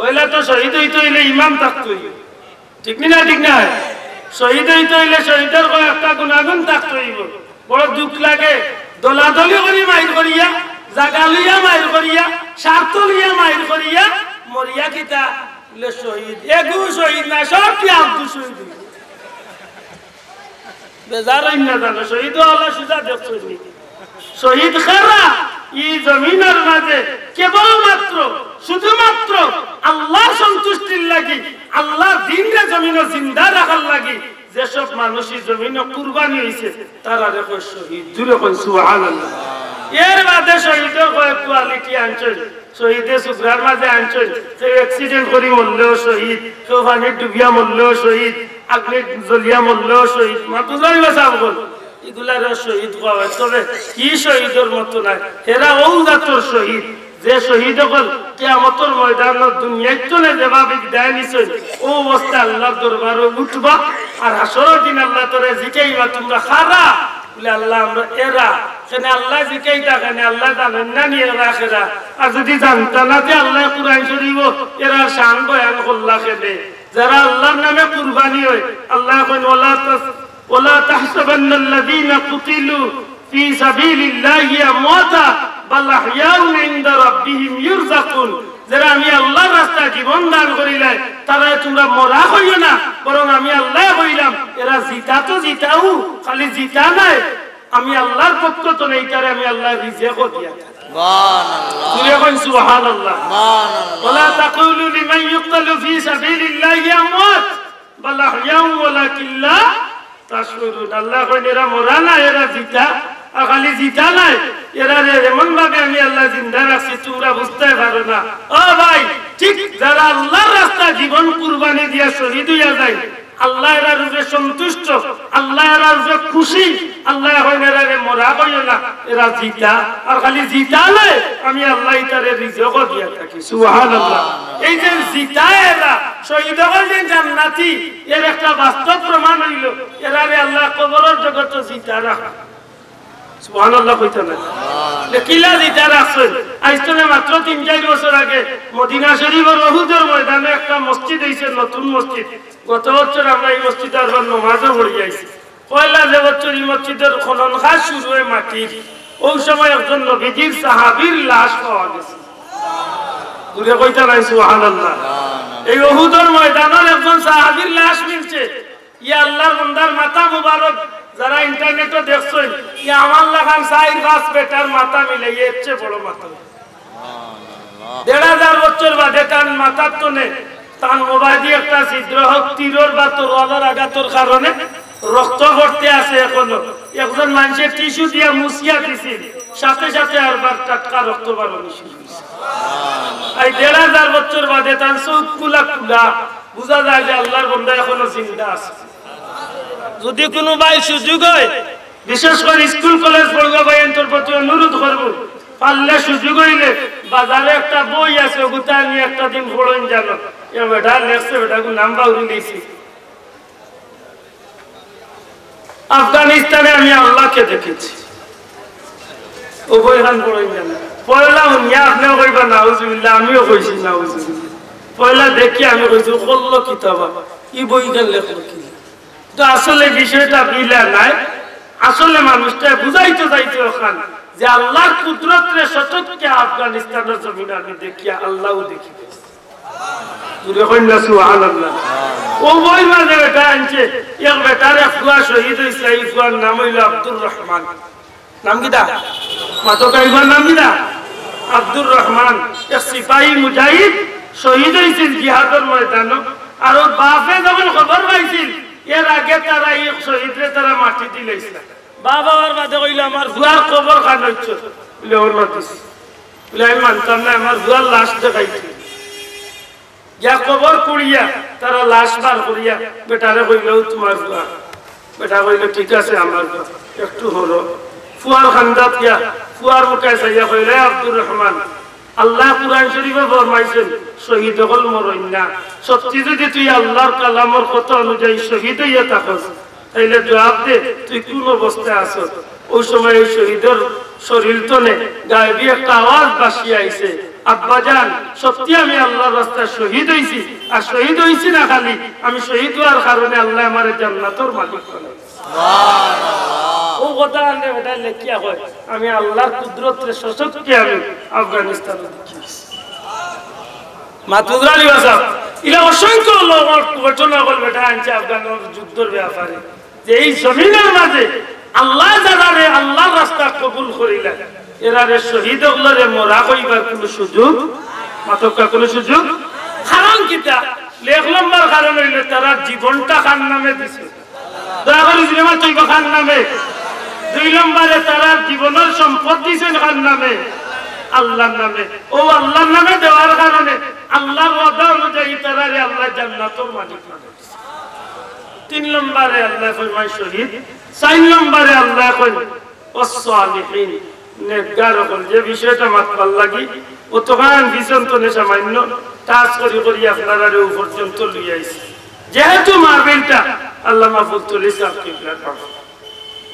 ওইলা তো শহীদ হইতে হইলে ইমাম থাকতে হইব, ঠিক না ঠিক না? শহীদ হইতে হইলে শহীদের একটা গুণাগুণ থাকতে হইব। বড় দুঃখ লাগে, দলাদলি করি মাইর করিয়া, জাগা লইয়া মাইর করিয়া, স্বার্থ লইয়া মাইর করিয়া মরিয়া কিতা শহীদ। এগু শহীদ না, সব কি আব্দু শহীদ বেজার না জানো। শহীদ আল্লাহ সুজা দেখছো, শহীদ খারা ই জমিনের মাঝে কেবলমাত্র শুধুমাত্র আল্লাহ সন্তুষ্টির লাগি, আল্লাহ দিনরে জমিনে জিন্দা রাখার লাগি যেসব মানুষই জমিনে কুরবানি হয়েছে তারা দেখো শহীদ। জুড়ে কোন সুবহানাল্লাহ। এর বাদে শহীদের কয়েক কোয়ালিটি আনছেন, শহীদে সুগ্রার মাঝে আনছেন, কেউ অ্যাক্সিডেন্ট করি মরলেও শহীদ, কেউ পানির ডুবিয়া মরলেও শহীদ, আগ্নি জ্বলিয়া মরলেও শহীদ। বুঝাই বাসা বল এগুলার শহীদ হওয়া হয়, তবে কি শহীদের মতো নাই। এরা ও জাতর শহীদ যে শহীদ হল কিয়ামতের ময়দানত দুনিয়ায় চলে যেভাবে বিদায় নিছেন ও অবস্থা আল্লাহর দরবারে উঠবা। আর হাসরের দিন আল্লাহ তোরে জিকাইবা তোমরা খারা বলে আল্লাহ আমরা এরা সেখানে আল্লাহ জিকাইতা কেন আল্লাহ জানেন না নিয়ে রাখেরা। আর যদি জানতা না যে আল্লাহ কুরআন শরীফ এরা শান বয়ান করলা খেলে যারা আল্লাহর নামে কুরবানি হয় আল্লাহ কইন ওয়ালা তাহসাবান্নাল্লাযীনা কুতিলু ফি সাবিলিল্লাহি আমওয়াতা বাল আহইয়াউন ইনদা রাব্বিহিম ইরযাকুন। যারা আমি আল্লাহর রাস্তায় জীবন দান করিলাই তারা তোমরা মরা হইও না, বরং আমি আল্লাহ হইলাম এরা জিতা তো জিতাও, খালি জিতা নাই আমি আল্লাহর পক্ষ তো নেই, তারে আমি আল্লাহর রিজিকও দিয়া সুবহানাল্লাহ সুবহানাল্লাহ। ওয়ালা তাকুলু লিমান ইউকতালু ফি সাবিলিল্লাহি আমওয়াত বাল আহইয়াউন ওয়ালাকিন লা তাশউরুন। আল্লাহ কইন এরা মরা না, এরা জিতা। আর খালি জিতা নাই, এরা এমন ভাবে আমি আল্লাহ জিন্দা রাখছি তোমরা বুঝতে পারো না। ও ভাই, ঠিক যারা আল্লাহর রাস্তায় জীবন কুরবানি দিয়া শহীদ হইয়া যায় আল্লাহ এরা রূপে সন্তুষ্ট, আল্লাহ এরা রূপে খুশি। আল্লাহ কইন এরা মরা কইও না, এরা জিতা। আর খালি জিতা নাই আমি আল্লাহ তারে রিজিকও দিয়া থাকি সুবহানাল্লাহ। এই যে জিতা এরা শহীদ হল যে জান্নাতি এর একটা বাস্তব প্রমাণ হইল। এরা আল্লাহ কবরের জগতে জিতা রাখা সুবহানাল্লাহ কইতে না কিলা জিতা রাখছেন। আজ থেকে মাত্র ৩-৪ বছর আগে মদিনা শরীফের উহুদের ময়দানে একটা মসজিদ হইছে, নতুন মসজিদ। গত বছর আমরা এই মসজিদে আবার নামাজও পড়ি আইছি। পয়লা যে বছর এই মসজিদের খনন কাজ শুরু হয় মাটির, ওই সময় একজন নবীজির সাহাবীর লাশ পাওয়া গেছে। ঘুরে কইতে নাই সুবহানাল্লাহ। এই উহুদের ময়দানের একজন সাহাবীর লাশ মিলছে। ইয়া আল্লাহর বান্দার মাথা মুবারক যারা ইন্টারনেটে দেখছেন ইয়া আমার লাগান ৪-৫ বেটার মাথা মিলে এর চেয়ে বড় মাথা। ১,৫০০ বছর বাদে তার মাথার তনে তার মোবাইল একটা ছিদ্র হোক তীরের বা তরোয়ালের আঘাতের কারণে রক্ত ভর্তি আছে এখনো। একজন মানুষের টিস্যু দিয়ে মুছিয়া দিছিল, সাথে সাথে আরবার টাটকা রক্ত বাড়ানো শুরু হয়েছে। এই ১,৫০০ বছর বাদে তার চোখ খুলা খুলা বোঝা যায় যে আল্লাহর বান্দা এখনো জিন্দা আছে। যদি কোনো ভাই সুযোগ হয়, বিশেষ করে স্কুল কলেজ পড়বা ভাই এর প্রতি অনুরোধ করবো, পারলে সুযোগ হইলে বাজারে একটা বই আছে ওগুতা নিয়ে একটা দিন পড়েন জানো। বেটা লেখছে, বেটাকে নাম বাউরি দিয়েছি। আফগানিস্তানে আমি আল্লাহকে দেখেছি, ও বই খান পড়েন জানো। পয়লা উনিয়া আপনিও কইবা নাউজুবিল্লাহ, আমিও কইছি নাউজুবিল্লাহ। পয়লা দেখি আমি কইছি কল্লো কিতাবা ই বই গান লেখলো কি। তো আসলে বিষয়টা মিলা নাই। আসলে মানুষটা বুঝাইতে যাইতে ওখান যে আল্লাহর কুদরতরে সচক্ষে আফগানিস্তানের জমিনে আমি দেখিয়া আল্লাহও দেখি। সুবহানাল্লাহ। ও বই মাঝে বেটা আনছে, এক বেটার ফুয়া শহীদ হয়েছে, এই ফুয়ার নাম হইল আব্দুর রহমান। নাম কিটা মাতকাইবার নাম কিটা আব্দুর রহমান। এক সিপাহী মুজাহিদ শহীদ হয়েছিল জিহাদের ময়দানে। আর ওর বাপে যখন খবর পাইছিল এর আগে তারা এই শহীদরে তারা মাটি দিলেছিল। বাবার বাদে কইল আমার ভুয়ার কবর খান হচ্ছে বলে ওর মাতিস বলে আমি মানতাম না, আমার ভুয়ার লাশ দেখাইছিল। যা কবর পুড়িয়া তারা লাশ বার করিয়া বেটারে কইল তোমার ভুয়া। বেটা কইল ঠিক আছে আমার ভুয়া, একটু হলো ফুয়ার খান্দাত গিয়া ফুয়ার মুখে চাইয়া কইল আব্দুর রহমান, আল্লাহ কুরআন শরীফে ফরমাইছেন শহীদ হল মরইন না। সত্যি যদি তুই আল্লাহর কালামের কথা অনুযায়ী শহীদ হইয়া থাকস তাইলে জবাব দে তুই কোন অবস্থায় আছস। ওই সময় এই শহীদের শরীর তনে গায়েবী একটা আওয়াজ বাসিয়া আইছে, আব্বাজান সত্যি আমি আল্লাহর রাস্তায় শহীদ হইছি, আর শহীদ হইছি না খালি, আমি শহীদ হওয়ার কারণে আল্লাহ আমার জান্নাতের মালিক বানাইছে। ও কথা আনলে বেটা লেখিয়া হয় আমি আল্লাহর কুদরতের সশক্তি আমি আফগানিস্তানে দেখিয়েছি। মাতুদরানি বাসা ইলা অসংখ্য লোক ঘটনা বল বেটা আনছে আফগানের যুদ্ধের ব্যাপারে, যে এই জমিনের মাঝে আল্লাহ যারারে আল্লাহর রাস্তা কবুল করিলেন এরারে শহীদ হলরে মরা হইবার কোনো সুযোগ মাতকা কোনো সুযোগ। কারণ কিটা লেখ লম্বার কারণ হইলে তারা জীবনটা খান নামে দিছে, দয়া করে সিনেমা তৈব খান নামে। 2 নম্বরে তারা জীবনের সম্পদ দিছেন খান নামে, আল্লাহর নামে। ও আল্লাহর নামে দেওয়ার কারণে আল্লাহর ওয়াদা অনুযায়ী তারারে আল্লাহ জান্নাতের মালিক বানাইছে। 3 নম্বরে আল্লাহ ফরমায় শহীদ। 4 নম্বরে আল্লাহ কয় ওয়াস-সালিহিন, নেককার হল। যে বিষয়টা মাতবার লাগি ও তখন ভীষণ তো সামান্য টাচ করি করি আপনারা ও পর্যন্ত লই আইছে। যেহেতু মাহফিলটা আল্লাহ মাহফুজ তুলি সাহেব কিবলার বাবা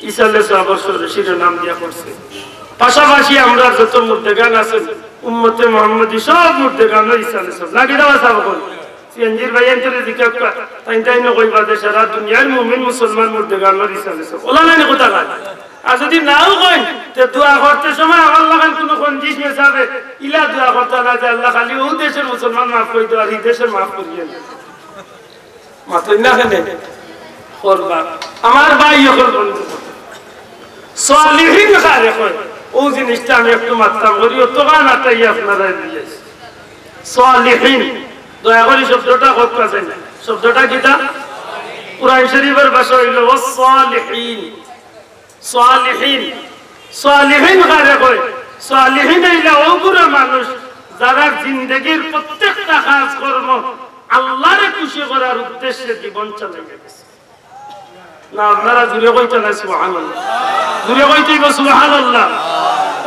ইসালে সাহাবার শিরোনাম দিয়া করছে, পাশাপাশি আমরা যত মুর্দেগান আছেন উম্মতে মুহাম্মদী সব মুর্দেগান ইসালে সব লাগি দেওয়া সাহাব কোন সিএনজির ভাই এন্টরে জিজ্ঞাসা করা তাই তাই না কইবা যে সারা দুনিয়ার মুমিন মুসলমান মুর্দেগান ইসালে সব ওলা নাই কথা না। আর যদি নাও কই তে দোয়া করতে সময় আমার লাগান কোনো কঞ্জিস মেসাবে ইলা দোয়া করতে না যে আল্লাহ খালি ও দেশের মুসলমান মাফ করে দাও আর এই দেশের মাফ করিয়ে মাত্র না কেন করবা। আমার ভাই এখন বন্ধু সালিহিন কারে কয় ও জিনিসটা আমি একটু মাত্রাম করি ও তো গান আটাই আপনারা দিয়েছি। সালিহিন দয়া করে শব্দটা কথা চাই না, শব্দটা কিটা কুরআন শরীফের ভাষা হইল ওয়াস-সালিহিন। সালিহিন সালিহিন কারে কয়? সালিহিন হইলা ওগুলো মানুষ যারা জিন্দেগীর প্রত্যেকটা কাজ কর্ম আল্লাহরে খুশি করার উদ্দেশ্যে জীবন চালিয়ে গেছে। না আপনারা জুড়ে কইতে না সুবহানাল্লাহ, জুড়ে কইতে সুবহানাল্লাহ।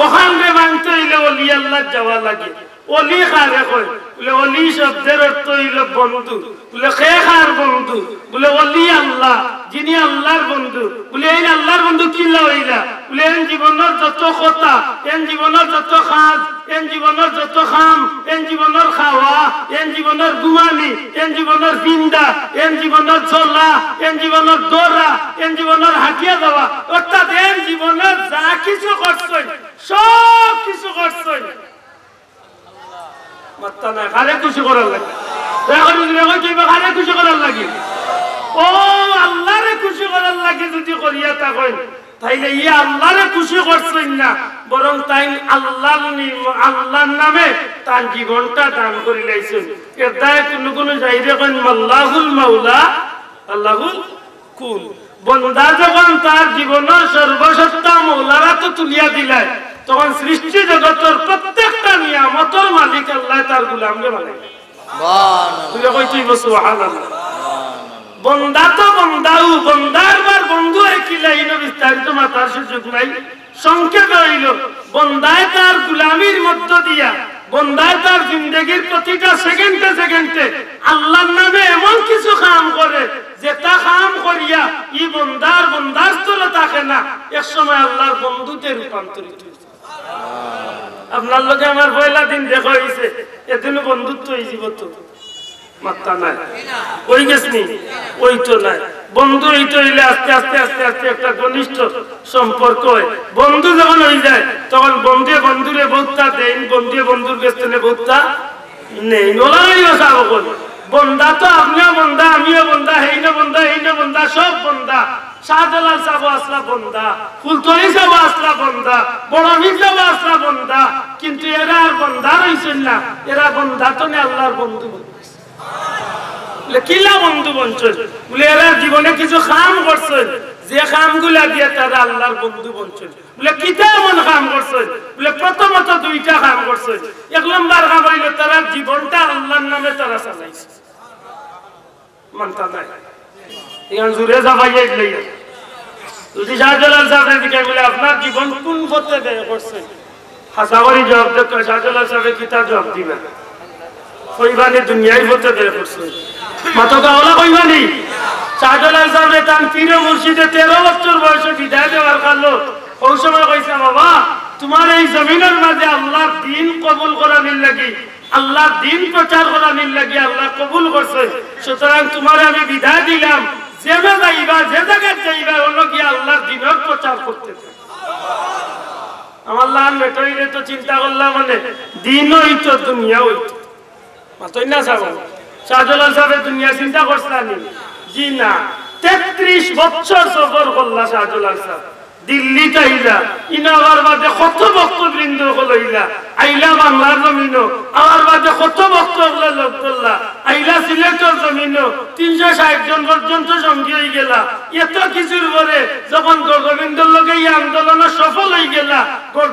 ওখানে মানতে হইলে ওলি আল্লাহ যাওয়া লাগে। ওলি কারে কয়? বলে ওলি শব্দের অর্থ হইল বন্ধু। বলে কে কার বন্ধু? বলে ওলি আল্লাহ, যিনি আল্লাহর বন্ধু। বলে এই আল্লাহর বন্ধু কি লইলা? বলে এন জীবনের যত কথা, এন জীবনের যত কাজ, এন জীবনের যত খাম, এন জীবনের খাওয়া, এন জীবনের ঘুমানি, এন জীবনের বিন্দা, এন জীবনের চলা, এন জীবনের দৌড়া, এন জীবনের হাঁটিয়া যাওয়া, অর্থাৎ এন জীবনের যা কিছু করছেন সব কিছু করছেন মাত্তা না কারে খুশি করার লাগে। কারে খুশি করার লাগে? ও আল্লাহরে খুশি করার লাগে। যদি করিয়া থাকেন তাইলে ই আল্লাহরে খুশি করছেন না, বরং তাই আল্লাহর নামে তার জীবনটা দান করে লাইছেন। এর দায় কোন কোন যাইরে কইন আল্লাহুল মাওলা আল্লাহুল কুল। বন্দা যখন তার জীবনের সর্বসত্তা মৌলারা তো তুলিয়া দিলেন, তখন সৃষ্টি জগতের প্রত্যেকটা নিয়ামতের মালিক আল্লাহ তার গোলামরে বানাইলেন। সুবহানাল্লাহ। বন্দা তো বন্দাও, বন্দার বার বন্ধু কিলাইন বিস্তারিত মাতার সুযোগ নাই। সংক্ষেপে হইল বন্দায় তার গোলামির মধ্য দিয়া বন্দায় তার জিন্দগির প্রতিটা সেকেন্ডে সেকেন্ডে আল্লাহর নামে এমন কিছু কাম করে যেটা কাম করিয়া ই বন্দার স্থলে থাকে না, এক সময় আল্লাহর বন্ধুতে রূপান্তরিত হয়েছে। আপনার লোকে আমার পয়লা দিন দেখা হয়েছে, এদিনও বন্ধুত্ব হয়েছিল তো মাত্রা নাই। ওই গেছনি ওই তো নাই। বন্ধু এইটা হইলে আস্তে আস্তে আস্তে আস্তে একটা ঘনিষ্ঠ সম্পর্ক হয়। বন্ধু যখন হয়ে যায় তখন বন্ধুয়ে বন্ধুরে বহুতা দেন, বন্ধুয়ে বন্ধুর পেছনে বহুতা নেই। নোলাইও সাব বন্ধা তো আপনিও বন্ধা, আমিও বন্ধা, হেইনো বন্ধা, এইনো বন্ধা, সব বন্ধা। শাহজালাল সাহেব আসলা বন্ধা, ফুলতলি সাহেব আসলা বন্ধা, বড় আমির সাহেব আসলা বন্ধা, কিন্তু এরা আর বন্ধা রইছেন না। এরা বন্ধা তো নেই আল্লাহর বন্ধু। কিলা বন্ধু বঞ্চন বলে এরা জীবনে কিছু কাম করছেন যে কামগুলা দিয়ে তারা আল্লাহর বন্ধু বঞ্চন। বলে কিতা এমন কাম করছেন? বলে প্রথমত 2টা কাম করছেন। 1 নম্বর কাম হইল তারা জীবনটা আল্লাহর নামে তারা চালাইছে। মানতা নাই এখন জুড়ে যাবাইয়া গেলে যদি শাহজালাল সাহেবের দিকে বলে আপনার জীবন কোন পথে ব্যয় করছেন, হাসাবারি জবাব দেখো। শাহজালাল সাহেবের কিতা জবাব দিবেন? কইবানি দুনিয়ায় পথে ব্যয় করছেন। মাতকা ওলা কইবানি শাহজালাল সাহেব তার পীর মুর্শিদে 13 বছর বয়সে বিদায় দেওয়ার কালো ওই সময় কইছে বাবা তোমার এই জমিনের মাঝে আল্লাহর দ্বীন কবুল করার লাগি, আল্লাহর দ্বীন প্রচার করার লাগি আল্লাহ কবুল করছে। সুতরাং তোমার আমি বিদায় দিলাম, যে যাইবা যে জায়গায় যাইবা হলো কি আল্লাহর দ্বীনের প্রচার করতে। আমার লাল মেটইলে তো চিন্তা করলাম মানে দিন হইতো দুনিয়া হইতো মাতই না সাহেব। শাহজালাল সাহেব দুনিয়া চিন্তা করছিলেন? জি না, 33 বছর সফর করলা শাহজালাল সাহেব। দিল্লি আইলা, ইনাবার বাদে কত ভক্তবৃন্দ হইলা, আইলা বাংলার জমিনও, আমার বাদে কত ভক্ত লোক করলা, আইলা সিলেটের জমিনও 360 জন পর্যন্ত সঙ্গী হয়ে গেলা। এত কিছুর পরে যখন গোবিন্দর লগে এই আন্দোলন সফল হয়ে গেলা,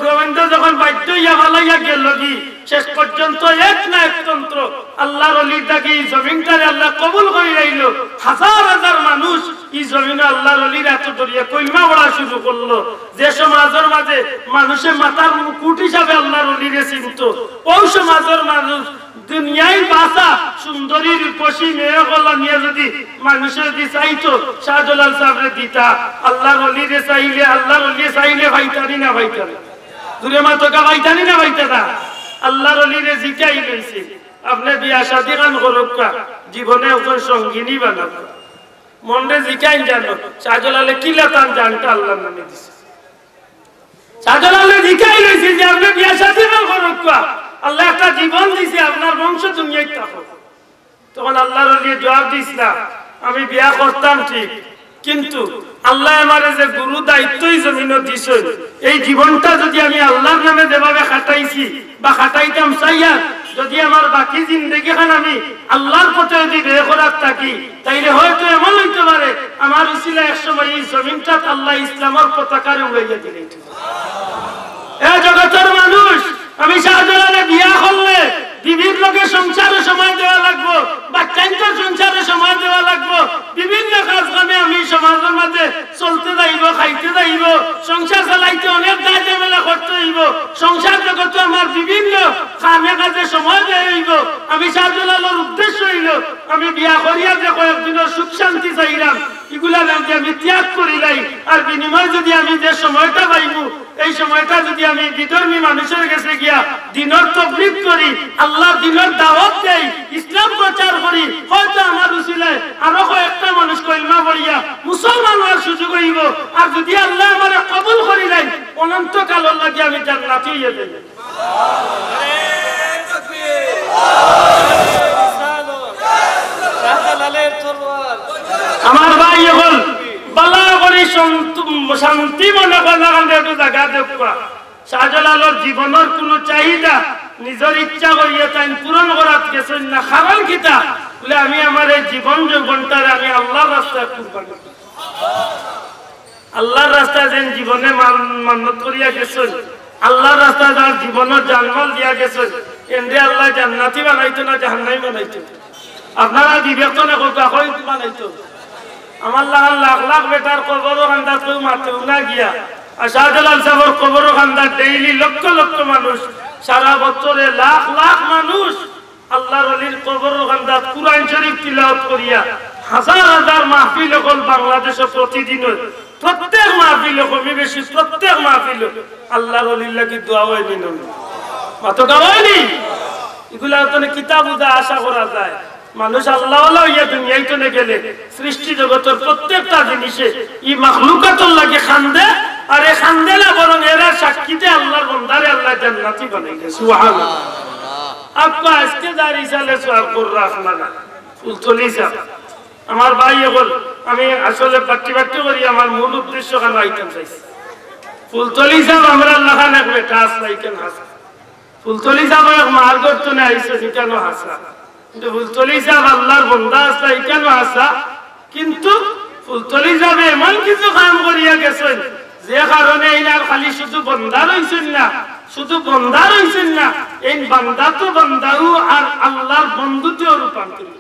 গোবিন্দ যখন বাধ্য হইয়া ভালাইয়া গেল কি শেষ পর্যন্ত এক না একতন্ত্র আল্লাহর ওলির ডাকে এই জমিনটারে আল্লাহ কবুল করে আইল। হাজার হাজার মানুষ এই জমিনে আল্লাহর ওলির এত দরিয়া কইমা পড়া শুরু করলো। যে সমাজের মাঝে মানুষের মাথার মুকুট হিসাবে আল্লাহর ওলিরে চিনত, ওই সমাজের মানুষ দুনিয়ায় বাসা সুন্দরী রূপসী মেয়ে গলা নিয়ে যদি মানুষের যদি চাইতো শাহজালাল সাহেবরে দিতা। আল্লাহর ওলিরে চাইলে, আল্লাহর ওলি চাইলে ভাইতারি না ভাইতারি, দূরে মাতকা ভাইতারি না ভাইতারা। আল্লাহর ওলিরে জিকাই লইছে, আপনি বিয়া শাদী খান করুকা, জীবনে একজন সঙ্গিনী বানাবো। মনে জিকাই জানো শাহজালালে কি লাতান জানটা আল্লাহর নামে দিছে। শাহজালালে জিকাই লইছে যে আপনি বিয়া শাদী খান করুকা, আল্লাহ একটা জীবন দিছে, আপনার বংশ দুনিয়ায় থাকো। তখন আল্লাহর ওলি জবাব দিস না, আমি বিয়া করতাম ঠিক, কিন্তু আল্লাহ আমারে যে গুরু দায়িত্বই জমিন দিছেন, এই জীবনটা যদি আমি আল্লাহর নামে যেভাবে খাটাইছি বা খাটাইতাম চাইয়া, যদি আমার বাকি জিন্দগি খান আমি আল্লাহর পথে যদি বের করার থাকি, তাইলে হয়তো এমন হইতে পারে আমার উসিলা একসময় এই জমিনটা আল্লাহ ইসলামের পতাকারে উড়াইয়া দিলেন। এ জগতের মানুষ, আমি শাহজালালে বিয়া করলে বিবির লোকে সংসারে সময় দেওয়া লাগবো, বাচ্চাইটার সংসারে সময় দেওয়া লাগবো, বিভিন্ন কাজ কামে আমি সমাজের মাঝে চলতে যাইব, খাইতে যাইব, সংসার চালাইতে অনেক দায় ঝামেলা করতে হইব, সংসার জগতে আমার বিভিন্ন কামে কাজে সময় দেওয়া হইব। আমি শাহজালালের উদ্দেশ্য হইল আমি বিয়া করিয়া যে কয়েকদিনের সুখ শান্তি চাইলাম, এগুলা যদি আমি ত্যাগ করিলাই, আর বিনিময় যদি আমি যে সময়টা পাইব, এই সময়টা যদি আমি বিধর্মী মানুষের কাছে গিয়া দিনের তবলিগ করি, আল্লাহ দিনের দাওয়াত দেই, ইসলাম প্রচার করি, হয়তো আমার উসিলায় আরো কয়েকটা মানুষ কলমা পড়িয়া মুসলমান হওয়ার সুযোগ হইব। আর যদি আল্লাহ আমার কবুল করিলেন, অনন্তকাল লাগে আমি জান্নাতি হইয়া যাই। আমার ভাই হল বালা করে শান্তি মনে করার একটু জায়গা দেখবা। শাহজালালের জীবনের কোন চাহিদা নিজের ইচ্ছা করিয়া তাই পূরণ করার গেছেন না। কারণ কিতা বলে আমি আমার এই জীবন যৌবনটার আমি আল্লাহর রাস্তায় কুরবানি, আল্লাহর রাস্তায় যেন জীবনে মান্নত করিয়া গেছেন, আল্লাহর রাস্তায় যার জীবনের জানমাল দিয়া গেছেন, এন্ডে আল্লাহ জান্নাতি বানাইতো না জাহান্নামী বানাইতো? আপনারা বিবেচনা করতে বানাইতো? আমার লাখ লাখ লাখ বেটার কবরও খান্দার কেউ মারতেও না গিয়া, আর শাহজালাল সাহেবের কবরও খান্দার ডেইলি লক্ষ লক্ষ মানুষ, সারা বছরে লাখ লাখ মানুষ আল্লাহর ওলির কবরও খান্দার কুরআন শরীফ তিলাওয়াত করিয়া হাজার হাজার মাহফিল হল বাংলাদেশে প্রতিদিন। প্রত্যেক মাহফিল কমই বেশি, প্রত্যেক মাহফিল আল্লাহর ওলির লাগি দোয়া হয়নি, মাত্র গাওয়াইনি। এগুলা তো কিতাব উদা আশা করা যায়। মানুষ আল্লাহ ইয়া দুনিয়ায় তো গেলে সৃষ্টি জগতের প্রত্যেকটা জিনিসে ই মাখলুকাতুল লাগে খান্দে, আর এই খান্দে না বরং এরা সাক্ষীতে আল্লাহর বান্দারে আল্লাহ জান্নাতি বানাইছে। সুবহানাল্লাহ। আপকা আজকে দাঁড়ি সালে সওয়াব কর রাখনা না ফুলতলি সাহেব আমার ভাই বল, আমি আসলে বাট্টি বাট্টি করি আমার মূল উদ্দেশ্য কেন আইটেম চাইছি। ফুলতলি সাহেব আমরা লাখান এক বেটা আসলাই কেন হাসা, ফুলতলি সাহেব এক মার করতে না আইসে কেন হাসা, কিন্তু ফুলতলি সাহেব আল্লাহর বান্দা আসলা কেন হাসা। কিন্তু ফুলতলি সাহেব এমন কিছু কাম করিয়া গেছেন যে কারণে এইনার খালি শুধু বান্দা রইছেন না, শুধু বান্দা রইছেন না, এই বান্দা তো বান্দাও আর আল্লাহর বন্ধুতেও রূপান্তরিত।